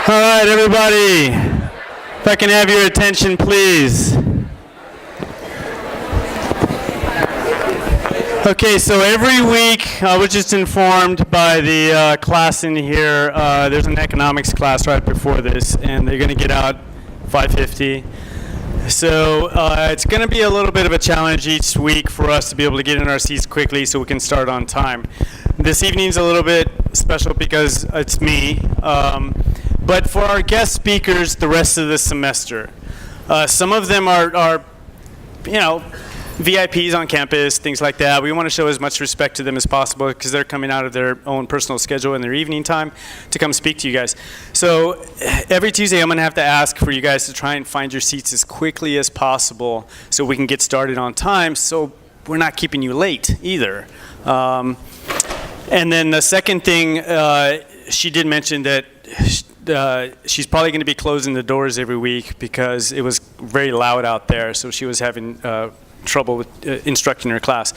All right, everybody, if I can have your attention, please. Okay, so every week I was just informed by the class in here, there's an economics class right before this, and they're going to get out 5:50. So it's going to be a little bit of a challenge each week for us to be able to get in our seats quickly so we can start on time. This evening's a little bit special because it's me, but for our guest speakers the rest of the semester, some of them are VIPs on campus, things like that. We want to show as much respect to them as possible because they're coming out of their own personal schedule in their evening time to come speak to you guys. So every Tuesday I'm going to have to ask for you guys to try and find your seats as quickly as possible so we can get started on time so we're not keeping you late either. And then the second thing, she did mention that she's probably going to be closing the doors every week because it was very loud out there, so she was having trouble with instructing her class.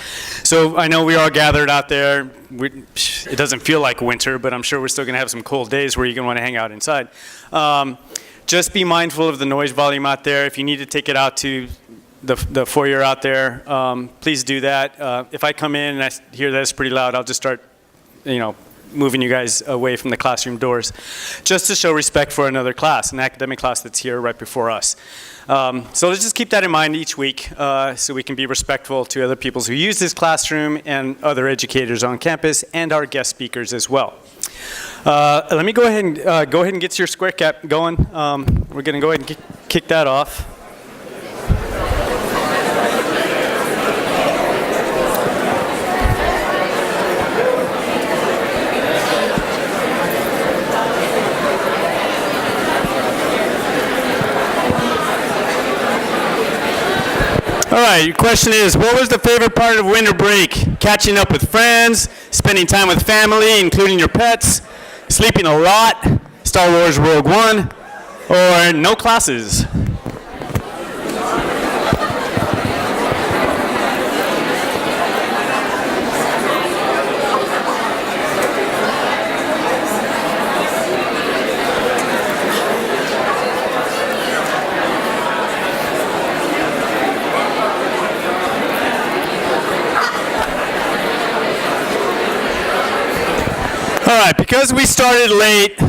So I know we are gathered out there. It doesn't feel like winter, but I'm sure we're still going to have some cold days where you're going to want to hang out inside. Just be mindful of the noise volume out there. If you need to take it out to the foyer out there, please do that. If I come in and I hear that it's pretty loud, I'll just start, moving you guys away from the classroom doors, just to show respect for another class, an academic class that's here right before us. So let's just keep that in mind each week so we can be respectful to other people who use this classroom and other educators on campus and our guest speakers as well. Let me go ahead and get your square cap going. We're going to go ahead and kick that off. All right, your question is, what was the favorite part of winter break? Catching up with friends, spending time with family, including your pets, sleeping a lot, Star Wars Rogue One, or no classes? All right, because we started late,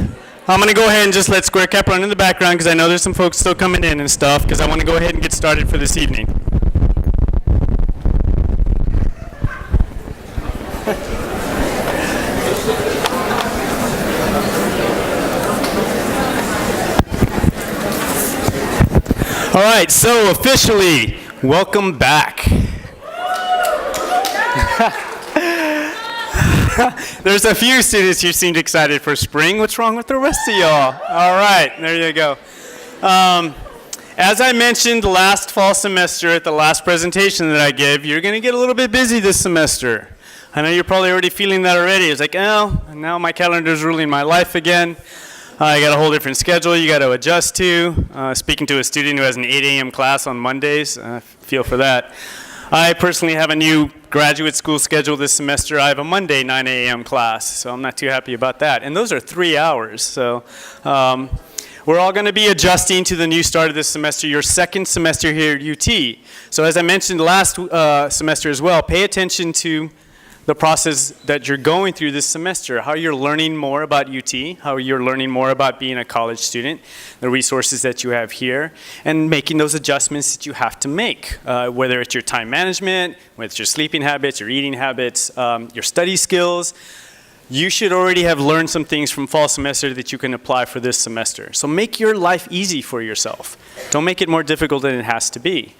I'm going to go ahead and just let Square Cap run in the background because I know there's some folks still coming in and stuff because I want to go ahead and get started for this evening. All right, so officially, welcome back. There's a few students who seemed excited for spring. What's wrong with the rest of y'all? All right, there you go. As I mentioned last fall semester at the last presentation that I gave, you're going to get a little bit busy this semester. I know you're probably already feeling that already. It's like, oh, now my calendar's ruling my life again. I got a whole different schedule you got to adjust to. Speaking to a student who has an 8 a.m. class on Mondays, I feel for that. I personally have a new graduate school schedule this semester. I have a Monday 9 a.m. class, so I'm not too happy about that. And those are 3 hours, so we're all going to be adjusting to the new start of this semester, your second semester here at UT. So as I mentioned last semester as well, pay attention to the process that you're going through this semester, how you're learning more about UT, how you're learning more about being a college student, the resources that you have here, and making those adjustments that you have to make, whether it's your time management, whether it's your sleeping habits, your eating habits, your study skills. You should already have learned some things from fall semester that you can apply for this semester. So make your life easy for yourself. Don't make it more difficult than it has to be.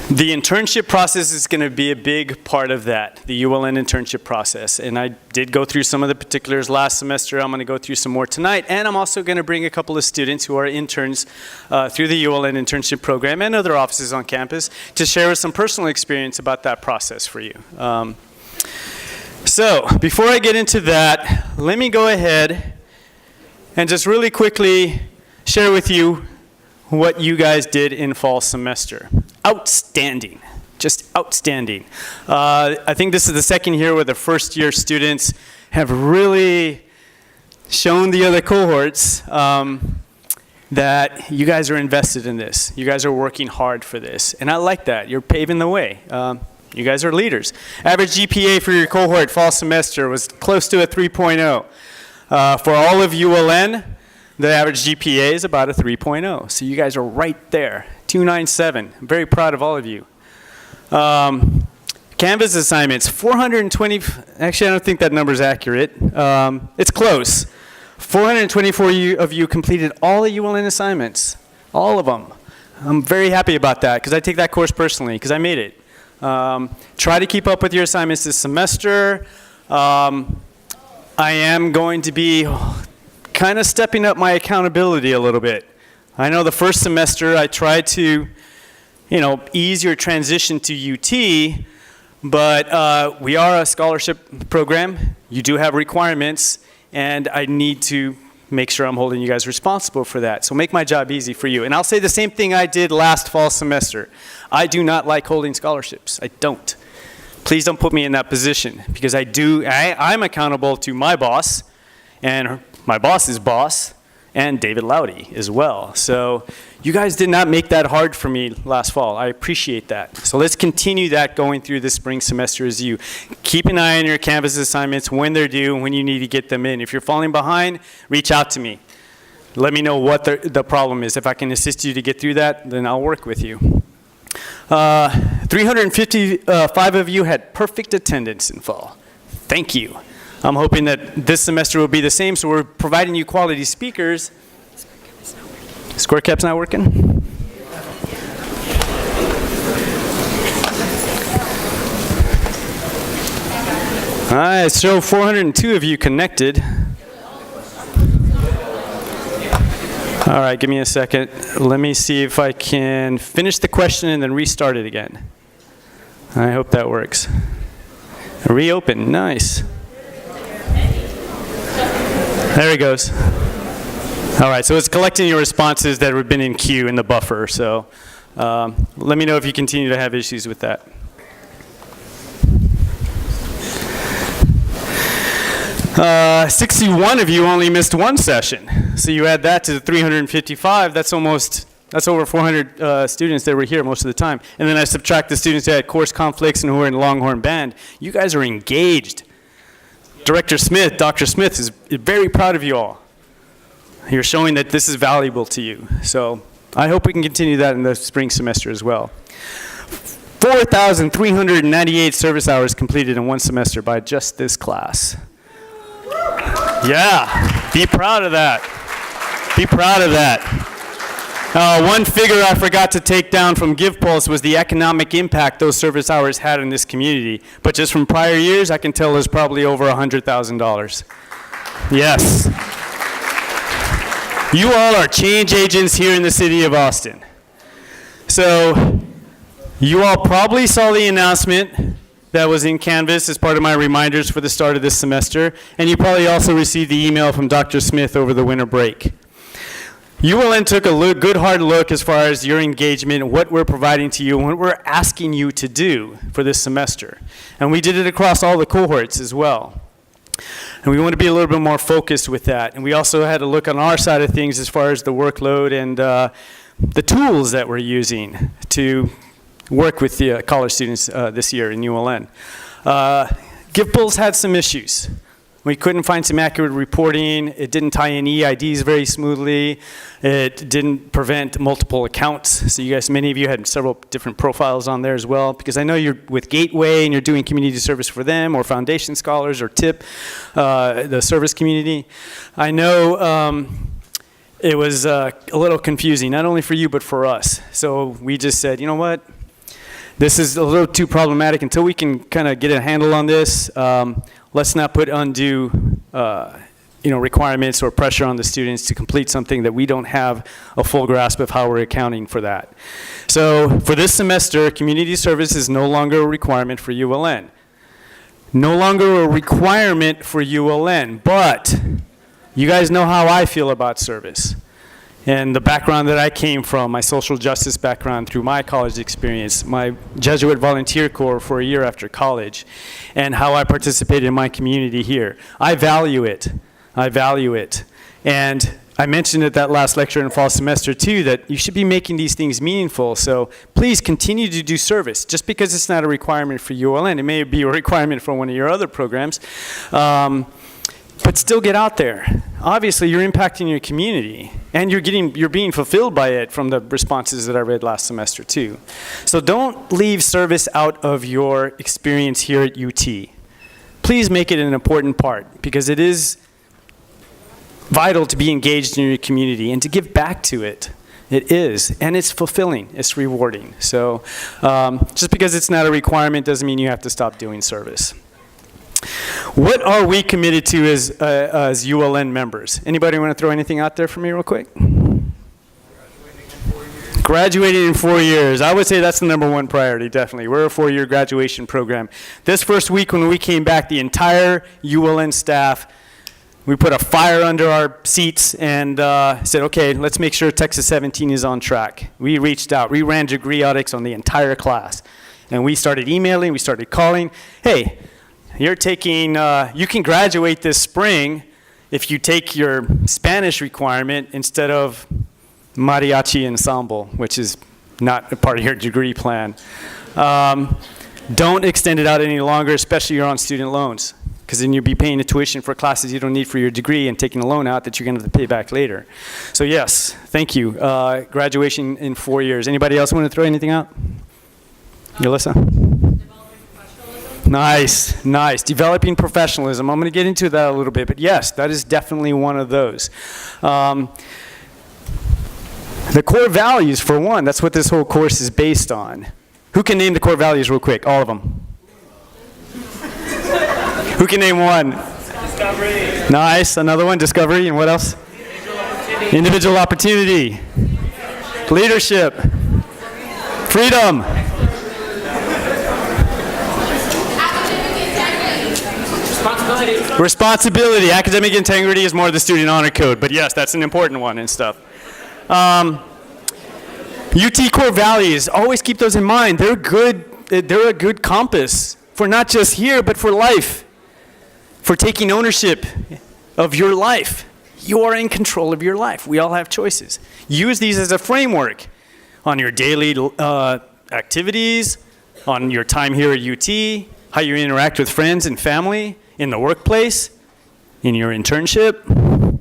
The internship process is going to be a big part of that, the ULN internship process. And I did go through some of the particulars last semester. I'm going to go through some more tonight. And I'm also going to bring a couple of students who are interns through the ULN internship program and other offices on campus to share some personal experience about that process for you. So before I get into that, let me go ahead and just really quickly share with you what you guys did in fall semester. Outstanding, just outstanding. I think this is the second year where the first year students have really shown the other cohorts that you guys are invested in this. You guys are working hard for this. And I like that. You're paving the way. You guys are leaders. Average GPA for your cohort fall semester was close to a 3.0. For all of ULN, the average GPA is about a 3.0. So you guys are right there, 297. I'm very proud of all of you. Canvas assignments, 420, actually I don't think that number is accurate. It's close. 424 of you completed all the ULN assignments, all of them. I'm very happy about that because I take that course personally because I made it. Try to keep up with your assignments this semester. I am going to be kind of stepping up my accountability a little bit. I know the first semester I tried to, ease your transition to UT, but we are a scholarship program. You do have requirements, and I need to make sure I'm holding you guys responsible for that. So make my job easy for you. And I'll say the same thing I did last fall semester. I do not like holding scholarships. I don't. Please don't put me in that position because I'm accountable to my boss and my boss's boss and David Laudy as well. So you guys did not make that hard for me last fall. I appreciate that. So let's continue that going through the spring semester as you keep an eye on your Canvas assignments when they're due and when you need to get them in. If you're falling behind, reach out to me. Let me know what the problem is. If I can assist you to get through that, then I'll work with you. 355 of you had perfect attendance in fall. Thank you. I'm hoping that this semester will be the same, so we're providing you quality speakers. Square cap's not working? All right, so 402 of you connected. All right, give me a second. Let me see if I can finish the question and then restart it again. I hope that works. Reopen, nice. There it goes. All right, so it's collecting your responses that have been in queue in the buffer. So let me know if you continue to have issues with that. Uh, 61 of you only missed one session. So you add that to the 355, that's over 400 students that were here most of the time. And then I subtract the students that had course conflicts and who were in Longhorn Band. You guys are engaged. Director Smith, Dr. Smith is very proud of you all. You're showing that this is valuable to you. So I hope we can continue that in the spring semester as well. 4,398 service hours completed in one semester by just this class. Yeah, be proud of that. Be proud of that. One figure I forgot to take down from GivePulse was the economic impact those service hours had in this community. But just from prior years, I can tell there's probably over $100,000. Yes. You all are change agents here in the city of Austin. So you all probably saw the announcement that was in Canvas as part of my reminders for the start of this semester. And you probably also received the email from Dr. Smith over the winter break. ULN took a good hard look as far as your engagement, what we're providing to you, and what we're asking you to do for this semester. And we did it across all the cohorts as well. And we want to be a little bit more focused with that. And we also had a look on our side of things as far as the workload and the tools that we're using to work with the college students this year in ULN. GivePulse had some issues. We couldn't find some accurate reporting. It didn't tie in EIDs very smoothly. It didn't prevent multiple accounts. So you guys, many of you had several different profiles on there as well, because I know you're with Gateway and you're doing community service for them, or Foundation Scholars, or TIP, the service community. I know it was a little confusing, not only for you, but for us. So we just said, you know what? This is a little too problematic. Until we can kind of get a handle on this, let's not put undue requirements or pressure on the students to complete something that we don't have a full grasp of how we're accounting for that. So for this semester, community service is no longer a requirement for ULN. No longer a requirement for ULN, but you guys know how I feel about service. And the background that I came from, my social justice background through my college experience, my Jesuit volunteer corps for a year after college, and how I participated in my community here. I value it. I value it. And I mentioned at that last lecture in fall semester too that you should be making these things meaningful. So please continue to do service. Just because it's not a requirement for ULN, it may be a requirement for one of your other programs. But still get out there. Obviously, you're impacting your community, and you're being fulfilled by it from the responses that I read last semester too. So don't leave service out of your experience here at UT. Please make it an important part, because it is vital to be engaged in your community and to give back to it. It is, and it's fulfilling, it's rewarding. So just because it's not a requirement doesn't mean you have to stop doing service. What are we committed to as ULN members? Anybody want to throw anything out there for me real quick? Graduating in 4 years. I would say that's the #1 priority, definitely. We're a 4-year graduation program. This first week when we came back, the entire ULN staff, we put a fire under our seats and said, okay, let's make sure Texas 17 is on track. We reached out. We ran degree audits on the entire class. And we started emailing. We started calling. Hey, you're taking, you can graduate this spring if you take your Spanish requirement instead of mariachi ensemble, which is not a part of your degree plan. Don't extend it out any longer, especially you're on student loans, because then you'll be paying the tuition for classes you don't need for your degree and taking a loan out that you're going to have to pay back later. So yes, thank you. Graduation in 4 years. Anybody else want to throw anything out? Yulissa? Nice, nice. Developing professionalism. I'm going to get into that a little bit, but yes, that is definitely one of those. The core values, for one, that's what this whole course is based on. Who can name the core values real quick? All of them. Who can name one? Discovery. Nice. Another one, discovery. And what else? Individual opportunity. Leadership. Freedom. Responsibility. Academic integrity is more the student honor code, but yes, that's an important one and stuff. UT core values, always keep those in mind. They're good. They're a good compass for not just here, but for life, for taking ownership of your life. You are in control of your life. We all have choices. Use these as a framework on your daily activities, on your time here at UT, how you interact with friends and family, in the workplace, in your internship.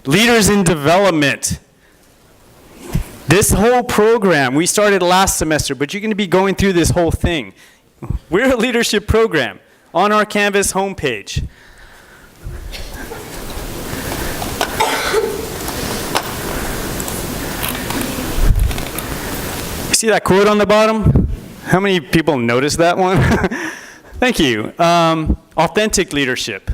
Leaders in development. This whole program, we started last semester, but you're going to be going through this whole thing. We're a leadership program on our Canvas homepage. See that quote on the bottom? How many people noticed that one? Thank you. Authentic leadership.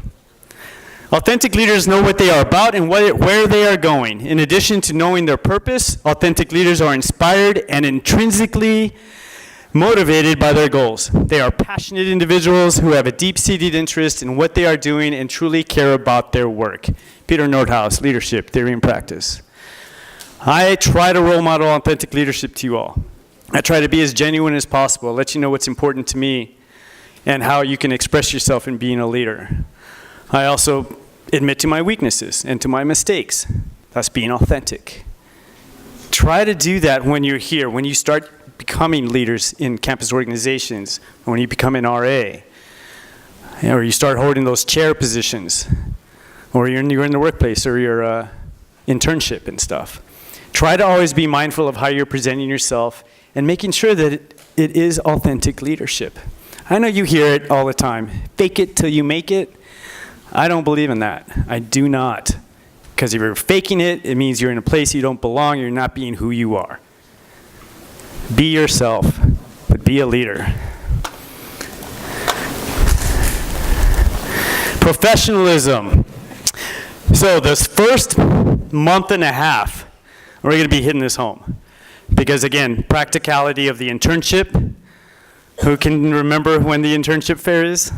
Authentic leaders know what they are about and where they are going. In addition to knowing their purpose, authentic leaders are inspired and intrinsically motivated by their goals. They are passionate individuals who have a deep-seated interest in what they are doing and truly care about their work. Peter Nordhaus, Leadership, Theory and Practice. I try to role model authentic leadership to you all. I try to be as genuine as possible, let you know what's important to me and how you can express yourself in being a leader. I also admit to my weaknesses and to my mistakes. That's being authentic. Try to do that when you're here, when you start becoming leaders in campus organizations, when you become an RA, or you start holding those chair positions, or you're in the workplace or your internship and stuff. Try to always be mindful of how you're presenting yourself and making sure that it is authentic leadership. I know you hear it all the time. Fake it till you make it. I don't believe in that. I do not. Because if you're faking it, it means you're in a place you don't belong. You're not being who you are. Be yourself, but be a leader. Professionalism. So this first month and a half, we're going to be hitting this home. Because again, practicality of the internship. Who can remember when the internship fair is?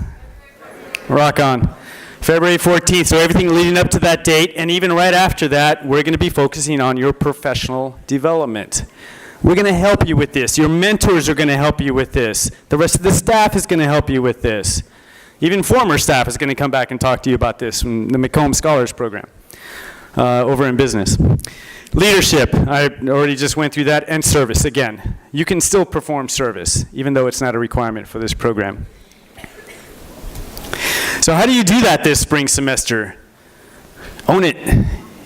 Rock on. February 14th, so everything leading up to that date, and even right after that, we're going to be focusing on your professional development. We're going to help you with this. Your mentors are going to help you with this. The rest of the staff is going to help you with this. Even former staff is going to come back and talk to you about this from the Macomb Scholars Program over in business. Leadership, I already just went through that, and service, again. You can still perform service, even though it's not a requirement for this program. So how do you do that this spring semester? Own it.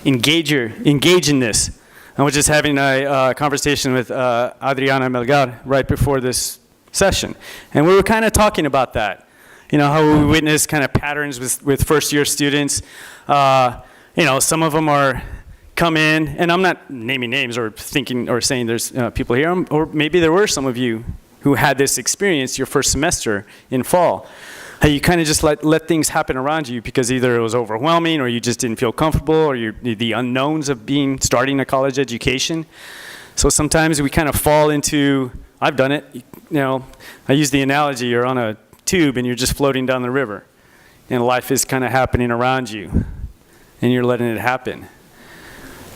Engage in this. I was just having a conversation with Adriana Melgar right before this session, and we were kind of talking about that. You know, how we witness kind of patterns with first-year students. You know, some of them come in, and I'm not naming names or thinking or saying there's people here, or maybe there were some of you who had this experience your first semester in fall. How you kind of just let things happen around you because either it was overwhelming or you just didn't feel comfortable or the unknowns of starting a college education. So sometimes we kind of fall into, I've done it, you know, I use the analogy, you're on a tube and you're just floating down the river and life is kind of happening around you and you're letting it happen.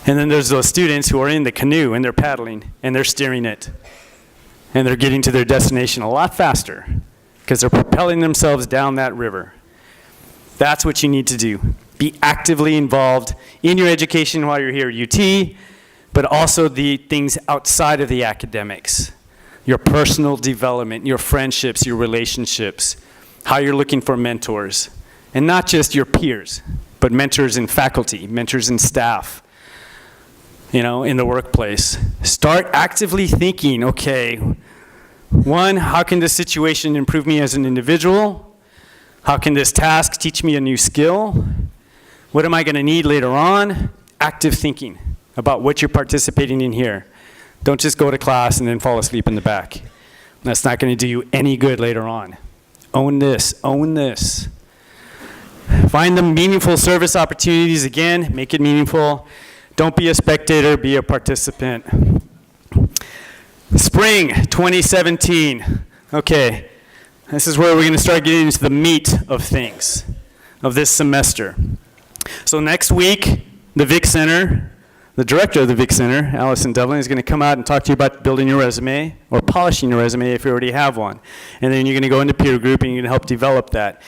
And then there's those students who are in the canoe and they're paddling and they're steering it and they're getting to their destination a lot faster because they're propelling themselves down that river. That's what you need to do. Be actively involved in your education while you're here at UT, but also the things outside of the academics. Your personal development, your friendships, your relationships, how you're looking for mentors. And not just your peers, but mentors in faculty, mentors in staff, you know, in the workplace. Start actively thinking, okay, one, how can this situation improve me as an individual? How can this task teach me a new skill? What am I going to need later on? Active thinking about what you're participating in here. Don't just go to class and then fall asleep in the back. That's not going to do you any good later on. Own this, own this. Find the meaningful service opportunities again, make it meaningful. Don't be a spectator, be a participant. Spring 2017. Okay, this is where we're going to start getting into the meat of things, of this semester. So next week, the Vic Center, the director of the Vic Center, Allison Devlin, is going to come out and talk to you about building your resume or polishing your resume if you already have one. And then you're going to go into peer group and you're going to help develop that.